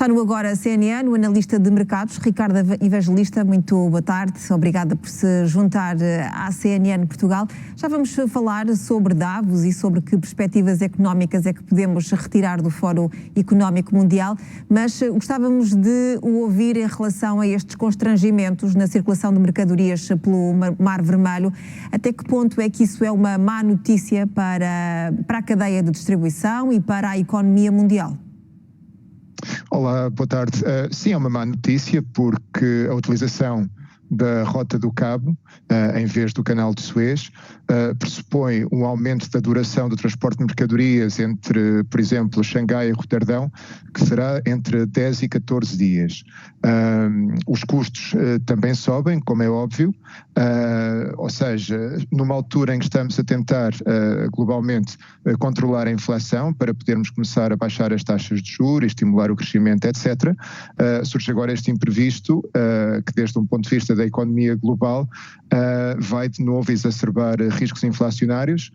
Está no Agora CNN, o analista de mercados, Ricardo Evangelista. Muito boa tarde, obrigada por se juntar à CNN Portugal. Já vamos falar sobre Davos e sobre que perspectivas económicas é que podemos retirar do Fórum Económico Mundial, mas gostávamos de o ouvir em relação a estes constrangimentos na circulação de mercadorias pelo Mar Vermelho. Até que ponto é que isso é uma má notícia para a cadeia de distribuição e para a economia mundial? Olá, boa tarde. Sim, é uma má notícia porque a utilização da Rota do Cabo, em vez do Canal de Suez, pressupõe um aumento da duração do transporte de mercadorias entre, por exemplo, Xangai e Roterdão, que será entre 10 e 14 dias. Os custos também sobem, como é óbvio, ou seja, numa altura em que estamos a tentar globalmente controlar a inflação para podermos começar a baixar as taxas de juros, estimular o crescimento, etc., surge agora este imprevisto que, desde um ponto de vista da economia global, vai de novo exacerbar riscos inflacionários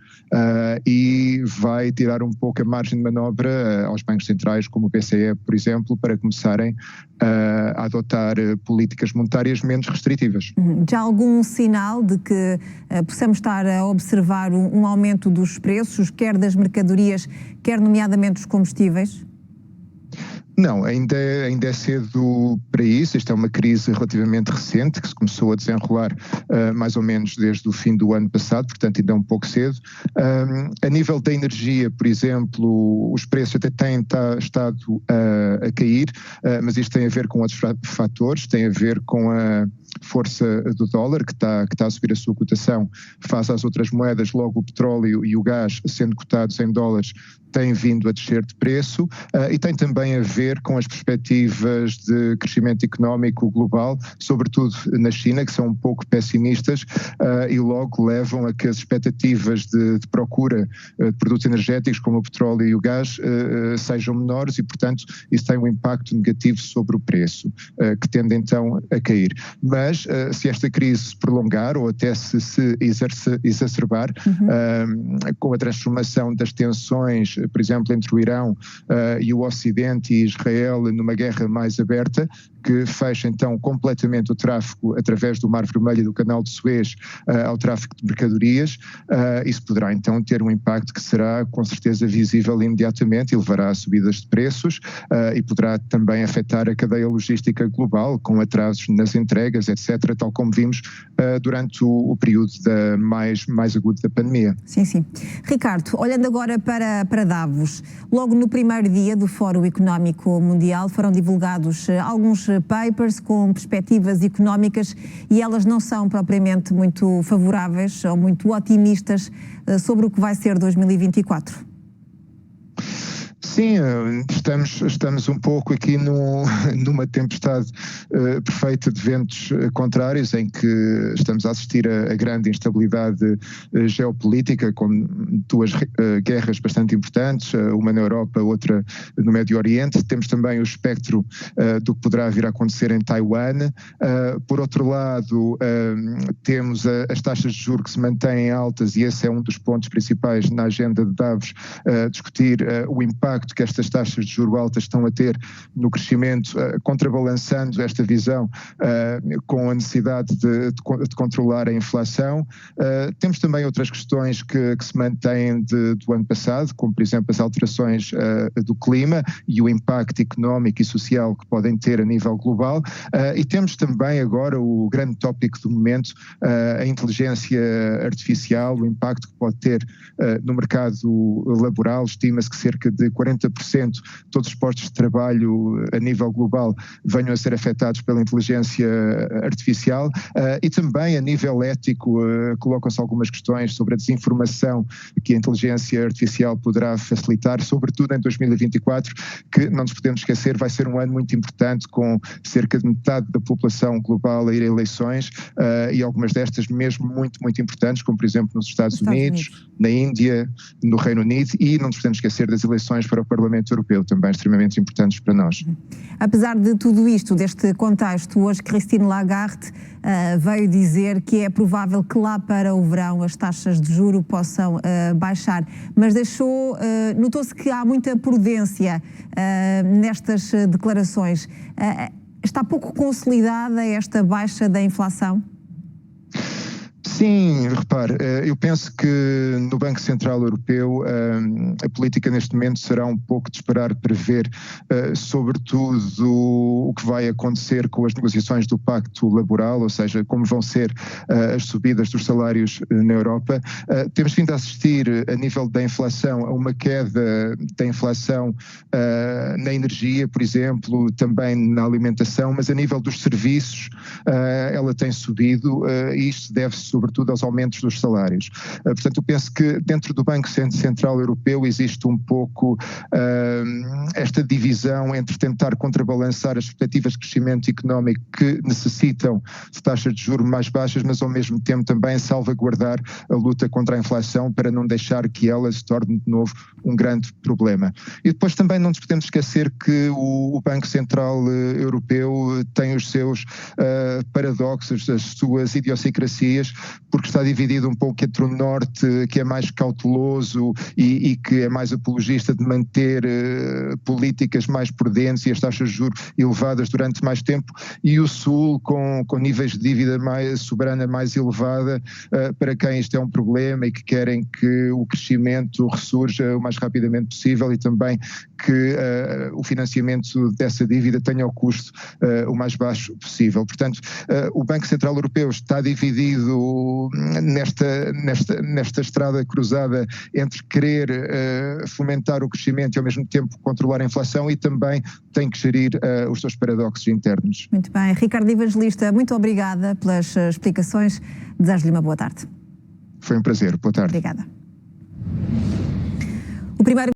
e vai tirar um pouco a margem de manobra aos bancos centrais, como o BCE, por exemplo, para começarem a adotar políticas monetárias menos restritivas. Já há algum sinal de que possamos estar a observar um aumento dos preços, quer das mercadorias, quer nomeadamente dos combustíveis? Não, ainda é cedo para isso. Esta é uma crise relativamente recente que se começou a desenrolar mais ou menos desde o fim do ano passado, portanto ainda é um pouco cedo. A nível da energia, por exemplo, os preços até têm estado a cair, mas isto tem a ver com outros fatores, tem a ver com a força do dólar, que está a subir a sua cotação face às outras moedas. Logo o petróleo e o gás, sendo cotados em dólares, têm vindo a descer de preço, e tem também a ver com as perspectivas de crescimento económico global, sobretudo na China, que são um pouco pessimistas, e logo levam a que as expectativas de procura de produtos energéticos como o petróleo e o gás sejam menores, e portanto isso tem um impacto negativo sobre o preço, que tende então a cair. Mas se esta crise se prolongar ou até se exacerbar, com a transformação das tensões, por exemplo, entre o Irão e o Ocidente e Israel numa guerra mais aberta, que fecha então completamente o tráfego através do Mar Vermelho e do Canal de Suez ao tráfego de mercadorias, isso poderá então ter um impacto que será com certeza visível imediatamente e levará a subidas de preços, e poderá também afetar a cadeia logística global, com atrasos nas entregas, etc., tal como vimos durante o período mais agudo da pandemia. Sim. Ricardo, olhando agora para Davos, logo no primeiro dia do Fórum Económico Mundial foram divulgados alguns papers com perspectivas económicas e elas não são propriamente muito favoráveis ou muito otimistas sobre o que vai ser 2024. Sim, estamos um pouco aqui numa tempestade perfeita de ventos contrários, em que estamos a assistir a grande instabilidade geopolítica, com duas guerras bastante importantes, uma na Europa, outra no Médio Oriente. Temos também o espectro do que poderá vir a acontecer em Taiwan. Por outro lado, temos as taxas de juros que se mantêm altas, e esse é um dos pontos principais na agenda de Davos, discutir o impacto que estas taxas de juros altas estão a ter no crescimento, contrabalançando esta visão com a necessidade de controlar a inflação. Temos também outras questões que se mantêm do ano passado, como por exemplo as alterações do clima e o impacto económico e social que podem ter a nível global, e temos também agora o grande tópico do momento, a inteligência artificial, o impacto que pode ter no mercado laboral. Estima-se que cerca de 40% de todos os postos de trabalho a nível global venham a ser afetados pela inteligência artificial, e também a nível ético colocam-se algumas questões sobre a desinformação que a inteligência artificial poderá facilitar, sobretudo em 2024, que não nos podemos esquecer vai ser um ano muito importante, com cerca de metade da população global a ir a eleições, e algumas destas mesmo muito, muito importantes, como por exemplo nos Estados Unidos, na Índia, no Reino Unido, e não nos podemos esquecer das eleições para o o Parlamento Europeu, também extremamente importantes para nós. Apesar de tudo isto, deste contexto, hoje Christine Lagarde veio dizer que é provável que lá para o verão as taxas de juro possam baixar, mas notou-se que há muita prudência nestas declarações. Está pouco consolidada esta baixa da inflação? Sim, repare, eu penso que no Banco Central Europeu a política neste momento será um pouco de esperar para ver, sobretudo, o que vai acontecer com as negociações do Pacto Laboral, ou seja, como vão ser as subidas dos salários na Europa. Temos vindo a assistir, a nível da inflação, a uma queda da inflação na energia, por exemplo, também na alimentação, mas a nível dos serviços ela tem subido e isto deve-se sobretudo aos aumentos dos salários. Portanto, eu penso que dentro do Banco Central Europeu existe um pouco esta divisão entre tentar contrabalançar as expectativas de crescimento económico que necessitam de taxas de juros mais baixas, mas ao mesmo tempo também salvaguardar a luta contra a inflação para não deixar que ela se torne de novo um grande problema. E depois também não nos podemos esquecer que o Banco Central Europeu tem os seus paradoxos, as suas idiosincrasias, porque está dividido um pouco entre o Norte, que é mais cauteloso e que é mais apologista de manter políticas mais prudentes e as taxas de juros elevadas durante mais tempo, e o Sul com níveis de dívida soberana mais elevada, para quem isto é um problema e que querem que o crescimento ressurja o mais rapidamente possível e também que o financiamento dessa dívida tenha o custo o mais baixo possível. Portanto, o Banco Central Europeu está dividido nesta estrada cruzada entre querer fomentar o crescimento e ao mesmo tempo controlar a inflação, e também tem que gerir os seus paradoxos internos. Muito bem. Ricardo Evangelista, muito obrigada pelas explicações. Desejo-lhe uma boa tarde. Foi um prazer. Boa tarde. Obrigada. O primeiro